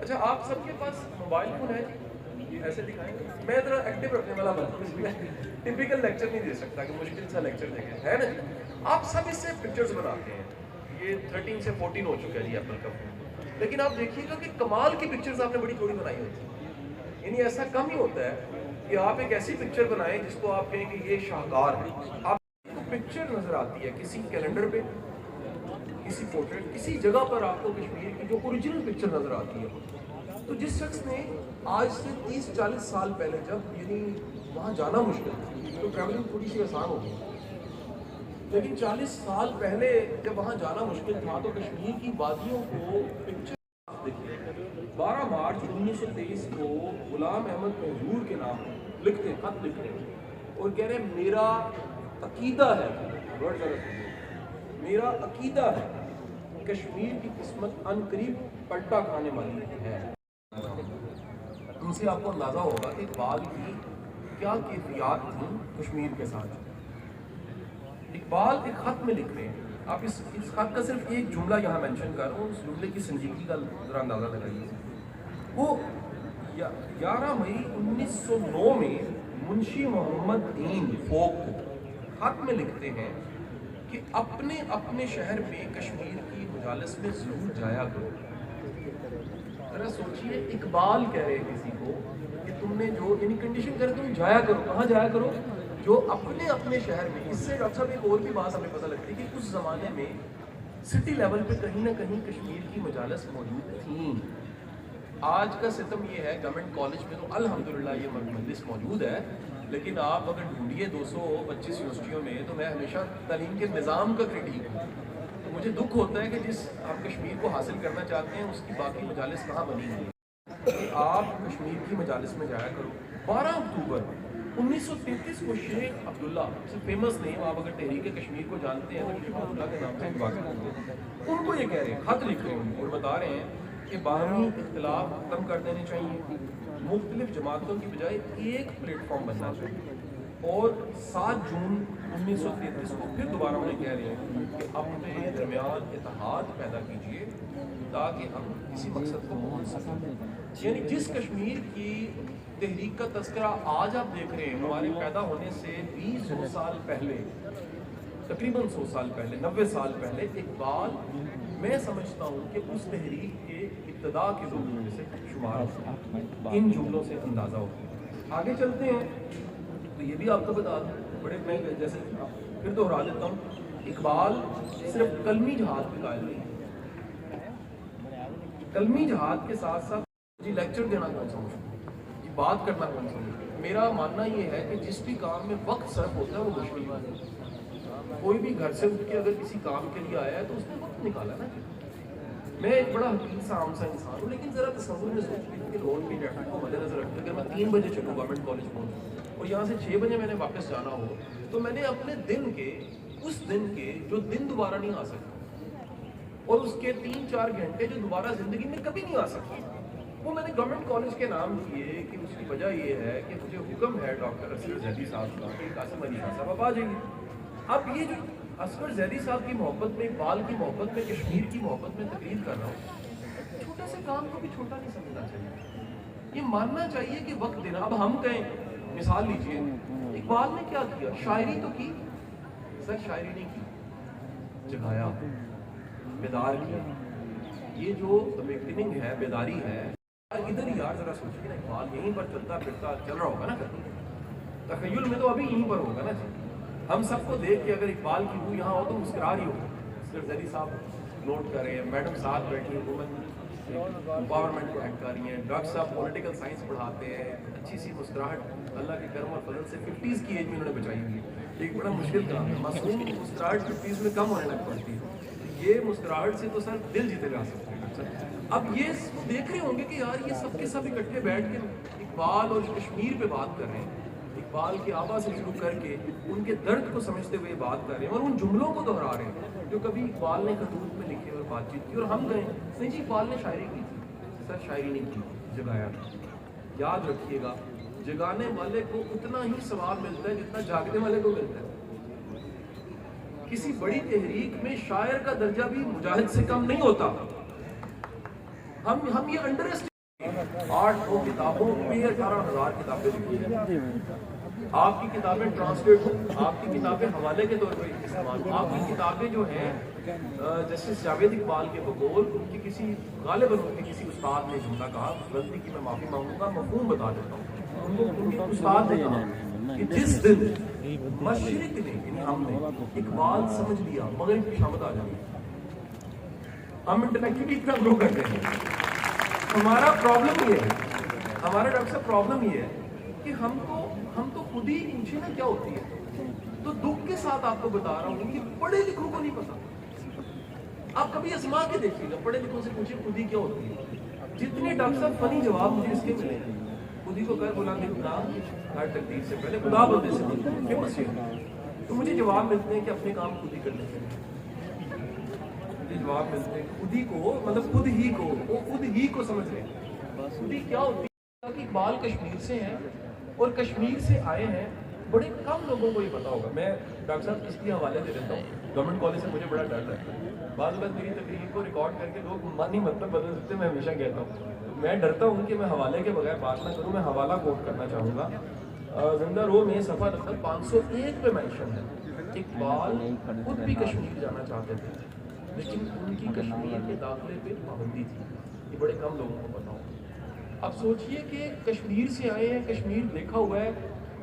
اچھا آپ سب کے پاس موبائل فون ہے جی؟ ایسے دکھائیں گے. میں ذرا ایکٹیو رکھنے والا بندہ ٹپیکل لیکچر نہیں دے سکتا کہ مشکل سا لیکچر دے گا ہے نا جی. آپ سب اس سے پکچرز بناتے ہیں. یہ 13 سے 14 ہو چکا ہے جی ایپل کا فون. لیکن آپ دیکھیے گا کہ کمال کی پکچرز آپ نے بڑی تھوڑی بنائی ہوتی ہے. یعنی ایسا کم ہی ہوتا ہے کہ آپ ایک ایسی پکچر بنائیں جس کو آپ کہیں کہ یہ شاہکار ہے. آپ کو پکچر نظر آتی ہے کسی کیلنڈر پہ، کسی پورٹریٹ، کسی جگہ پر آپ کو کشمیر کی جو اوریجنل پکچر نظر آتی ہے. تو جس شخص نے آج سے 30-40 سال پہلے جب یعنی وہاں جانا مشکل تھا تو ٹریولنگ تھوڑی سی آسان ہو گئی، لیکن 40 سال پہلے جب وہاں جانا مشکل تھا تو کشمیر کی وادیوں کو پکچر دیکھیے. 12 مارچ 1923 کو غلام احمد محجور کے نام لکھتے ہیں، خط لکھتے ہیں اور کہہ رہے ہیں میرا عقیدہ ہے، ورڈ ذرا سنیے، میرا عقیدہ ہے کشمیر کی قسمت ان قریب پلٹا کھانے والی ہے. ان سے آپ کو اندازہ ہوگا کہ اقبال کی کیا کیفیات تھیں کشمیر کے ساتھ. اقبال ایک خط میں لکھ رہے ہیں. آپ اس خط کا صرف ایک جملہ یہاں مینشن کر رہا ہوں، اس جملے کی سنجیدگی کا ذرا اندازہ لگائیے. وہ 11 مئی 1909 میں منشی محمد دین فوق کو خط میں لکھتے ہیں کہ اپنے اپنے شہر میں کشمیر کی مجالس میں ضرور جایا کرو. ذرا سوچئے، اقبال کہہ رہے کسی کو کہ تم نے جو یعنی کنڈیشن کرے تم جایا کرو. کہاں جایا کرو؟ جو اپنے اپنے شہر میں. اس سے ڈاکٹر صاحب ایک اور بھی بات ہمیں پتہ لگتی ہے کہ اس زمانے میں سٹی لیول پہ کہیں نہ کہیں کشمیر کی مجالس موجود تھیں. آج کا ستم یہ ہے گورنمنٹ کالج میں تو الحمدللہ یہ مجلس موجود ہے، لیکن آپ اگر ڈھونڈیے 225 یونیورسٹیوں میں تو میں ہمیشہ تعلیم کے نظام کا کریٹیک ہوں. تو مجھے دکھ ہوتا ہے کہ جس آپ کشمیر کو حاصل کرنا چاہتے ہیں اس کی باقی مجالس کہاں بنی ہوئی ہیں. کہ آپ کشمیر کی مجالس میں جایا کرو. 12 اکتوبر 1933 کو شیخ عبداللہ سے فیمس نیم، آپ اگر تحریک کشمیر کو جانتے ہیں تو شیخ عبداللہ کے نام سے بات کرتے ہیں. ان کو یہ کہہ رہے ہیں، خط لکھ رہے ہیں اور بتا رہے ہیں کہ باہمی اختلاف ختم کر دینے چاہیے، مختلف جماعتوں کی بجائے ایک پلیٹ فارم بننا چاہیے. اور 7 جون 1933 کو پھر دوبارہ انہیں کہہ رہے ہیں کہ اپنے درمیان اتحاد پیدا کیجیے تاکہ ہم کسی مقصد کو پہنچ سکیں. یعنی جس کشمیر کی تحریک کا تذکرہ آج آپ دیکھ رہے ہیں، ہمارے پیدا ہونے سے 20 سال پہلے، تقریباً 100 سال پہلے، 90 سال پہلے، اقبال میں سمجھتا ہوں کہ اس تحریک کے ابتدا کے لوگوں میں سے شمار ہوتا ہے. ان جملوں سے اندازہ ہوتا ہے. آگے چلتے ہیں تو یہ بھی آپ کو بتا دوں، بڑے میں جیسے پھر دوہرا دیتا ہوں، اقبال صرف قلمی جہاد پہ قائل نہیں ہے. قلمی جہاد کے ساتھ ساتھ جی لیکچر دینا کون سا مشکل ہے، جی بات کرنا کون سا مشکل ہے. میرا ماننا یہ ہے کہ جس بھی کام میں وقت صرف ہوتا ہے وہ مشکل بات ہے. کوئی بھی گھر سے اٹھ کے اگر کسی کام کے لیے آیا ہے تو اس نے وقت نکالا نا. میں ایک بڑا حقیق سا عام سا انسان ہوں، لیکن ذرا تصور میں سوچ لیجیے کہ لون کی ڈیڈلائن کو مد نظر رکھتے اگر میں 3 بجے چلوں گورنمنٹ کالج پہنچوں اور یہاں سے 6 بجے میں نے واپس جانا ہو تو میں نے اپنے دن کے اس دن کے جو دن دوبارہ نہیں آ سکتے اور اس کے 3-4 گھنٹے جو دوبارہ زندگی میں کبھی نہیں آ سکتے وہ میں نے گورنمنٹ کالج کے نام کیے کہ اس کی وجہ یہ ہے کہ مجھے حکم ہے ڈاکٹر اصغر زیدی صاحب کا کہ قاسم علی خان صاحب آپ آ جائیے. اب یہ جو اصغر زیدی صاحب کی محبت میں، اقبال کی محبت میں، کشمیر کی محبت میں تقریر کر رہا ہوں، چھوٹے سے کام کو بھی چھوٹا نہیں سمجھنا چاہیے. یہ ماننا چاہیے کہ وقت دینا. اب ہم کہیں مثال لیجئے، اقبال نے کیا کیا؟ شاعری تو کی، سر شاعری نہیں کی، جگایا، بیدار کیا. یہ جو اویکننگ ہے، بیداری ہے، ادھر ہی یار ذرا سوچیے نا، اقبال یہیں پر چلتا پھرتا چل رہا ہوگا نا کبھی، تخیل میں تو ابھی یہیں پر ہوگا نا. ہم سب کو دیکھ کے اگر اقبال کی روح یہاں ہو تو مسکرا رہی ہو. اصغر زیدی صاحب نوٹ کر رہے ہیں، میڈم ساتھ بیٹھی ہیں، وومن امپاورمنٹ کو ہیڈ کر رہی ہیں، ڈاکٹر صاحب پولیٹیکل سائنس پڑھاتے ہیں، اچھی سی مسکراہٹ اللہ کے کرم اور فضل سے 50s کی ایج میں انہوں نے بچائی ہوئی ہے. ایک بڑا مشکل کام ہے، معصوم مسکراہٹ 50s میں کم ہونے لگ پڑتی ہے. یہ مسکراہٹ سے تو سر دل جیتے جا سکتے ہیں. اب یہ دیکھ رہے ہوں گے کہ یار یہ سب کے سب اکٹھے بیٹھ کے اقبال اور کشمیر پہ بات کر رہے ہیں، اقبال کے آبا سے شروع کر کے ان کے درد کو سمجھتے ہوئے بات کر رہے ہیں اور ان جملوں کو دہرا رہے ہیں جو کبھی اقبال نے خطوط میں لکھے اور بات چیت کی. اور ہم گئے نہیں جی اقبال نے شاعری کی تھی، سر شاعری نہیں کی، جگایا. یاد رکھیے گا، جگانے والے کو اتنا ہی ثواب ملتا ہے جتنا جاگنے والے کو ملتا ہے. کسی بڑی تحریک میں شاعر کا درجہ بھی مجاہد سے کم نہیں ہوتا. ہم یہ انڈر 800 کتابوں میں 18,000 کتابیں لکھی ہیں. آپ کی کتابیں ٹرانسلیٹ ہوں, آپ کی کتابیں حوالے کے طور پر استعمال ہوں, آپ کی کتابیں جو ہیں جسٹس جاوید اقبال کے بقول ان کی کسی غالباً ان کے کسی استاد نے جملہ کہا, غلطی کی میں معافی مانگوں گا, مفہوم بتا دیتا ہوں. ان کے استاد نے کہا کہ جس دن مشرق نے یعنی ہم نے اقبال سمجھ لیا مغرب کی شامت آ جائے. ہم انٹلیکچولی اتنا گرو کرتے ہیں. ہمارا پرابلم یہ ہے, ہمارا ڈاکٹر صاحب پرابلم یہ ہے کہ ہم تو خود ہی پوچھے نا کیا ہوتی ہے, تو دکھ کے ساتھ آپ کو بتا رہا ہوں کہ پڑھے لکھوں کو نہیں پتا. آپ کبھی آزما کے دیکھیے گا, پڑھے لکھوں سے پوچھے خود ہی کیا ہوتی ہے. جتنے ڈاکٹر صاحب فنی جواب مجھے اس کے ملے ہیں, خود ہی کو کر بلا کے خدا ہر تقدیر سے پہلے خدا بندے سے فیمس ہے, تو مجھے جواب ملتے ہیں کہ اپنے کام خود ہی کرنے چاہیے. مجھے جواب ملتے ہیں خود ہی کو, مطلب خود ہی کو, وہ خود ہی کو سمجھ رہے ہیں خود ہی کیا ہوتی ہے. کہ اقبال کشمیر سے ہیں اور کشمیر سے آئے ہیں, بڑے کم لوگوں کو یہ پتا ہوگا. میں ڈاکٹر صاحب اس لیے حوالے دے دیتا ہوں, گورنمنٹ کالج سے مجھے بڑا ڈر ہے. بعض اوقات میری تقریر کو ریکارڈ کر کے لوگ مانی مطلب بدل دیتے, میں ہمیشہ کہتا ہوں میں ڈرتا ہوں کہ میں حوالے کے بغیر بات نہ کروں. میں حوالہ کوٹ کرنا چاہوں گا. زندہ رو میں صفحہ نمبر 501 پہ مینشن ہے اقبال خود بھی کشمیر جانا چاہتے تھے لیکن ان کی کشمیر کے داخلے پہ پابندی تھی. یہ بڑے کم لوگوں کو پتا ہوگا. اب سوچئے کہ کشمیر سے آئے ہیں, کشمیر دیکھا ہوا ہے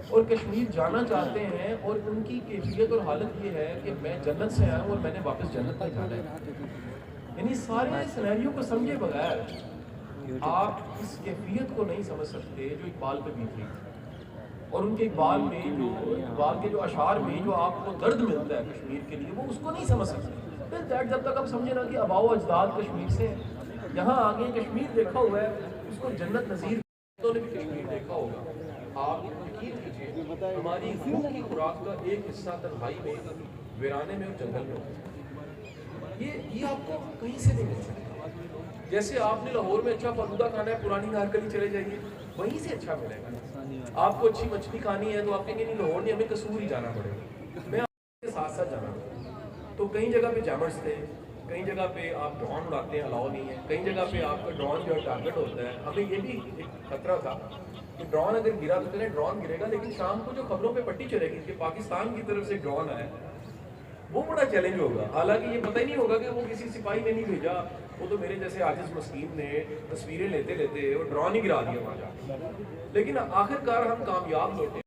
اور کشمیر جانا چاہتے ہیں, اور ان کی کیفیت اور حالت یہ ہے کہ میں جنت سے آیا ہوں اور میں نے واپس جنت تک جانا ہے. یعنی سارے سینیریو کو سمجھے بغیر آپ اس کیفیت کو نہیں سمجھ سکتے جو اقبال پہ بیت رہی تھی. اور ان کے اقبال میں جو اقبال کے جو اشعار میں جو آپ کو درد ملتا ہے کشمیر کے لیے, وہ اس کو نہیں سمجھ سکتے. پھر جب تک آپ سمجھے نا کہ آباء و اجداد کشمیر سے ہیں, یہاں آگے کشمیر دیکھا ہوا ہے, اس کو جنت نظیر نے بھی کشمیر دیکھا ہوگا. آپ یقین کیجیے ہماری روح کی خوراک کا ایک حصہ تنہائی میں, ویرانے میں اور جنگل میں ہوتا ہے. یہ آپ کو کہیں سے نہیں مل سکتا. جیسے آپ نے لاہور میں اچھا فالودہ کھانا ہے, پرانی نارکلی چلے جائیے, وہیں سے اچھا ملے گا. آپ کو اچھی مچھلی کھانی ہے تو آپ کہیں گے نہیں لاہور نہیں, ہمیں قصور ہی جانا پڑے گا. میں آپ کے ساتھ ساتھ جانا ہوں. تو کئی جگہ پہ جیمرز تھے, کئی جگہ پہ آپ ڈرون اڑاتے ہیں, الاؤ نہیں ہے. کئی جگہ پہ آپ کا ڈرون جو ہے ٹارگٹ ہوتا ہے. ہمیں یہ بھی ایک خطرہ تھا کہ ڈرون اگر گرا تو چلے ڈرون گرے گا, لیکن شام کو جو خبروں پہ پٹی چلے گی کہ پاکستان کی طرف سے ڈرون آیا, وہ بڑا چیلنج ہوگا. حالانکہ یہ پتہ ہی نہیں ہوگا کہ وہ کسی سپاہی نے نہیں بھیجا, وہ تو میرے جیسے عاجز مسکین نے تصویریں لیتے لیتے وہ ڈرون ہی گرا دیا وہاں جا. لیکن آخر کار ہم کامیاب ہوتے ہیں.